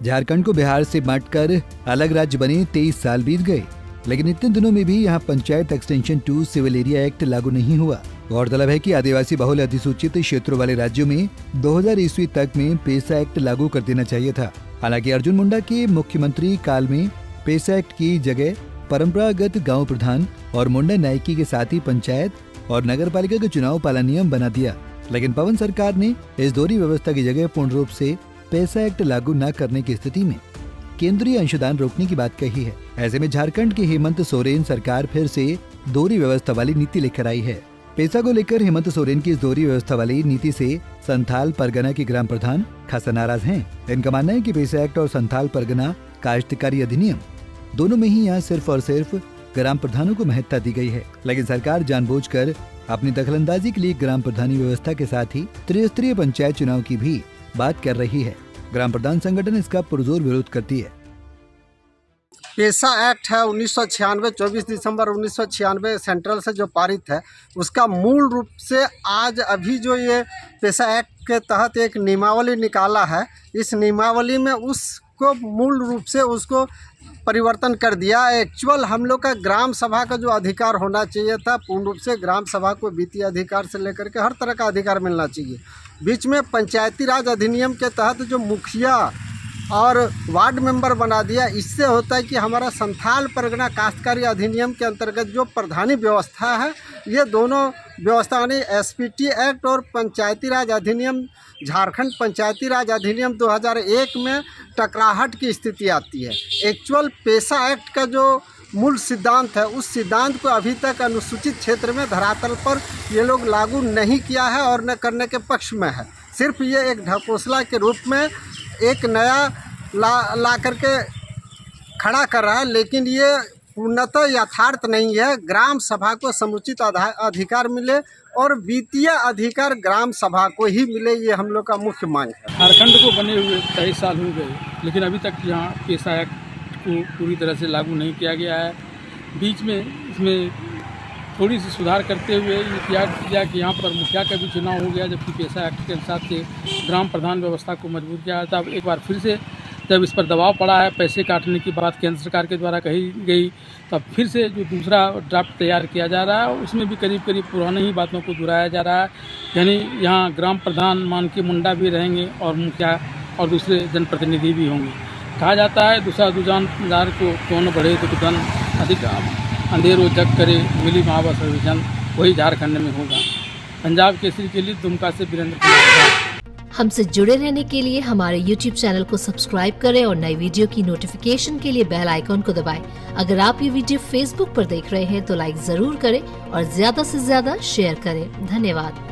झारखंड को बिहार से बांटकर अलग राज्य बने 23 साल बीत गए, लेकिन इतने दिनों में भी यहाँ panchayat extension 2 civil area act लागू नहीं हुआ। गौरतलब है कि आदिवासी बहुल अधिसूचित क्षेत्रों वाले राज्यों में 2000 ईस्वी तक में पेसा एक्ट लागू कर देना चाहिए था। हालांकि अर्जुन मुंडा के मुख्यमंत्री काल में पेसा एक्ट की जगह परंपरागत गांव प्रधान और मुंडा नायकी के साथ ही पंचायत और नगर पालिका का चुनाव पाला नियम बना दिया। लेकिन पवन सरकार ने इस दोहरी व्यवस्था की जगह पूर्ण रूप से पेसा एक्ट लागू न करने की स्थिति में केंद्रीय अंशदान रोकने की बात कही है। ऐसे में झारखंड की हेमंत सोरेन सरकार फिर से दोहरी व्यवस्था वाली नीति लेकर आई है। पेसा को लेकर हेमंत सोरेन की इस दोहरी व्यवस्था वाली नीति से संथाल परगना के ग्राम प्रधान खासा नाराज हैं। इनका मानना है कि पेसा एक्ट और संथाल परगना काश्तकारी अधिनियम दोनों में ही यहाँ सिर्फ और सिर्फ ग्राम प्रधानों को महत्ता दी गई है, लेकिन सरकार जानबूझकर अपनी दखलंदाजी के लिए ग्राम प्रधानी व्यवस्था के साथ ही त्रिस्तरीय पंचायत चुनाव की भी बात कर रही है। ग्राम प्रधान संगठन इसका पुरजोर विरोध करती है। पेसा एक्ट है 1996, 24 दिसंबर 1996 सेंट्रल से जो पारित है, उसका मूल रूप से आज अभी जो ये पेसा एक्ट के तहत एक नियमावली निकाला है, इस नियमावली में उसको मूल रूप से उसको परिवर्तन कर दिया। एक्चुअल हम लोग का ग्राम सभा का जो अधिकार होना चाहिए था, पूर्ण रूप से ग्राम सभा को वित्तीय अधिकार से लेकर के हर तरह का अधिकार मिलना चाहिए। बीच में पंचायती राज अधिनियम के तहत जो मुखिया और वार्ड मेंबर बना दिया, इससे होता है कि हमारा संथाल परगना काश्तकारी अधिनियम के अंतर्गत जो प्रधानी व्यवस्था है, ये दोनों व्यवस्था यानी एसपीटी एक्ट और पंचायती राज अधिनियम, झारखंड पंचायती राज अधिनियम 2001 में टकराहट की स्थिति आती है। एक्चुअल पेसा एक्ट का जो मूल सिद्धांत है, उस सिद्धांत को अभी तक अनुसूचित क्षेत्र में धरातल पर ये लोग लागू नहीं किया है और न करने के पक्ष में है। सिर्फ ये एक ढकोसला के रूप में एक नया ला करके खड़ा कर रहा है, लेकिन ये पूर्णतः यथार्थ नहीं है। ग्राम सभा को समुचित अधिकार मिले और वित्तीय अधिकार ग्राम सभा को ही मिले, ये हम लोग का मुख्य मांग है। झारखंड को बने हुए 23 साल हो गए, लेकिन अभी तक यहाँ पेसा एक्ट को पूरी तरह से लागू नहीं किया गया है। बीच में इसमें थोड़ी सी सुधार करते हुए ये किया कि यहाँ पर मुखिया का भी चुनाव हो गया, जबकि पेसा एक्ट के साथ से ग्राम प्रधान व्यवस्था को मजबूत किया था। एक बार फिर से जब इस पर दबाव पड़ा है, पैसे काटने की बात केंद्र सरकार के द्वारा कही गई, तब फिर से जो दूसरा ड्राफ्ट तैयार किया जा रहा है, उसमें भी करीब करीब पुरानी ही बातों को दोहराया जा रहा है। यानी यहाँ ग्राम प्रधान मान के मुंडा भी रहेंगे और मुखिया और दूसरे जनप्रतिनिधि भी होंगे। कहा जाता है दूसरा दुकानदार को कौन बढ़े तो धन अधिक अंधेरो जग करे, मिली महाबा सर्वजन, वही झारखंड में होगा। पंजाब केसरी के लिए दुमका से वीरेंद्र कुमार। हमसे जुड़े रहने के लिए हमारे YouTube चैनल को सब्सक्राइब करें और नई वीडियो की नोटिफिकेशन के लिए बेल आइकॉन को दबाएं। अगर आप ये वीडियो Facebook पर देख रहे हैं तो लाइक जरूर करें और ज्यादा से ज्यादा शेयर करें। धन्यवाद।